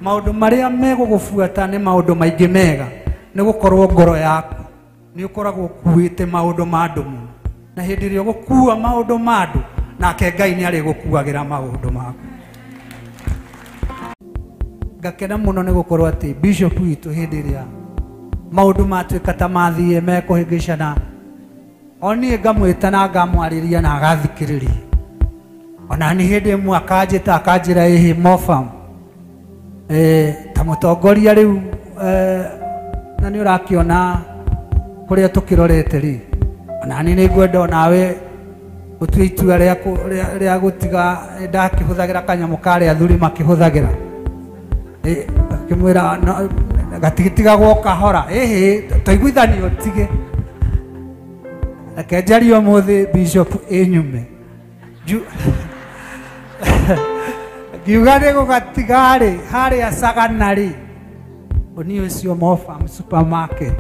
maundu maria megugubuata ni maundu maingi mega ni gukorwo ngoro yaku ni ukoragwo kuite maundu ma andu muno na hindi ria gukua maundu ma andu nake Ngai ni ari gukuagira maundu maku ngakena muno ni gukorwo ati bishop witu hindi ria maundu matuika ta mathie mekuhingicana oni ngamwita na ngamwariria na agathikiriria ona ni hindi imwe akanjita akanjira ihi Mofam ta mutongoria riu na ni urakiona kuria tukirorete ri ona ni ngwenda nawe utue itua ria gutiga ndakihuthagira kanyamu kare athuri makihuthagira kimwira gatigitiga gwoka hora tuiguithanio tige akenjario muthi bishop enyume giugane gugatigari hari asaganari oni ucio Mofam supermarket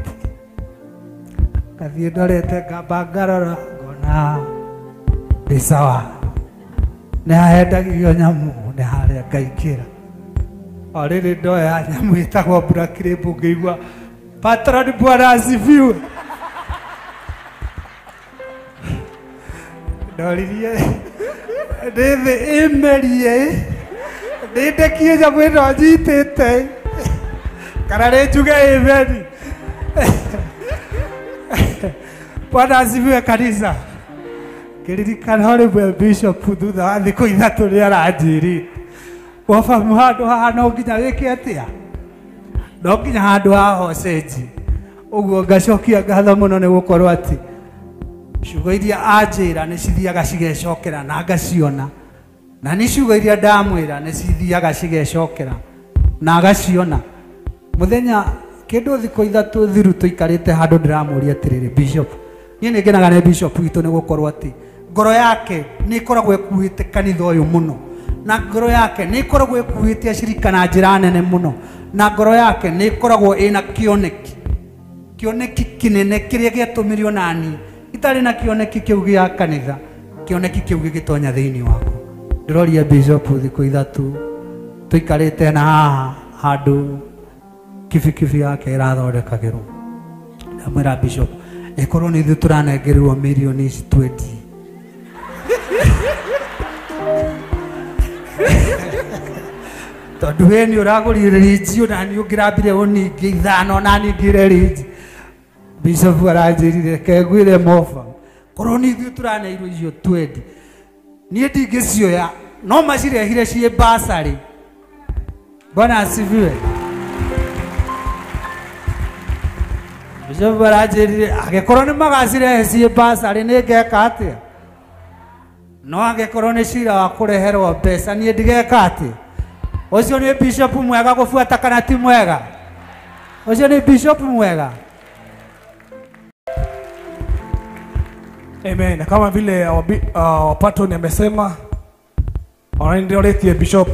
kathie ndorete ngabangarora ngona bisawa ne ahendagio nyamu ne haria ngaikira oriri ndoya nyamu itagwo Black Label ngeigua patron bwana asifiwe ndoririe ndithe imerie ndindekie nyamu ino njitite kana njuge imeri bwana asifiwe kanisa kiririkana uri bishop thutha wa thiku ithatu ri aranjirite Mofam handu haha no nginya wike atia no nginya handu haha hocenji uguo ngacokia ngatho muno ni gukorwo ati ciugo iria anjira ni cithiaga cigecokera na ngaciona na ni ciugo iria ndamwira ni cithiaga cigecokera na ngaciona muthenya kindu thiku ithatu thiru tuikarite handu ndiramuria atiriri bishop ni ngenaga ni bishop witu ni gukorwo ati ngoro yake ni ikoragwo ekuite kanitha uyu muno na ngoro yake ni ikoragwo ekuite acirika na njira nene muno na ngoro yake ni ikoragwo ina kioneki kinene kiria giatumirio nani itari na kioneki kiu gia kanitha kioneki kiu gigitonya thiini wako ndiroria bishop thiku ithatu tuikarite na haha handu kibikibi yake irathondekagirwo ndamwira bishop ikorwo ni ithu turanengerirwo milioni 20 tondu we ni uragurire rinji na ni ungirambire uningi ithano na ni ngire rinji bishop aranjirire kengwire Mofam korwo ni ithu turaneirwo icio 20 ni ndingicioya no macirehire cie basari bwana asifiwe bishop aranjirire agekorwo ni magacirehe cie basari ni ngeka atia no agekorwo ni cira wa kureherwo mbeca ni ndigeka atia ucio ni bishop mwega gufuata kana ti mwega ucio ni bishop mwega amen kama vile patron amesema orandiretie bishop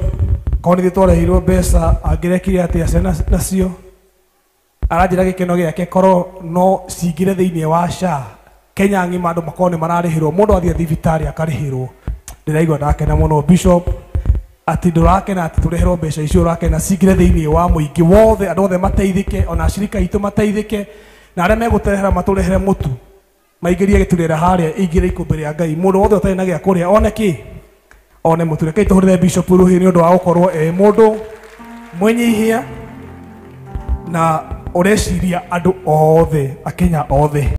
koni ditore hiro besa agirekire ati asena nacio arajira gikeno giake koro no cingire thiini wa SHA Kenya ngima andu makone mararihirwo mundu athie thibitari akarihirwo ndiraigwa ndakena muno bishop ati ndurakena ati turehero mbeca icio urakena cingire thiini wa muingi wothe andu othe mateithike ona acirika itu mateithike na aria meguterehera maturehere mutu maigirie giturera haria ingire ikumbere ya Ngai mundu wothe utari na gia kuria oneki one mutu rekei tuhurire bishop ruhi ni undu wa gukorwo mundu mwenyihia na ureciria andu othe akenya othe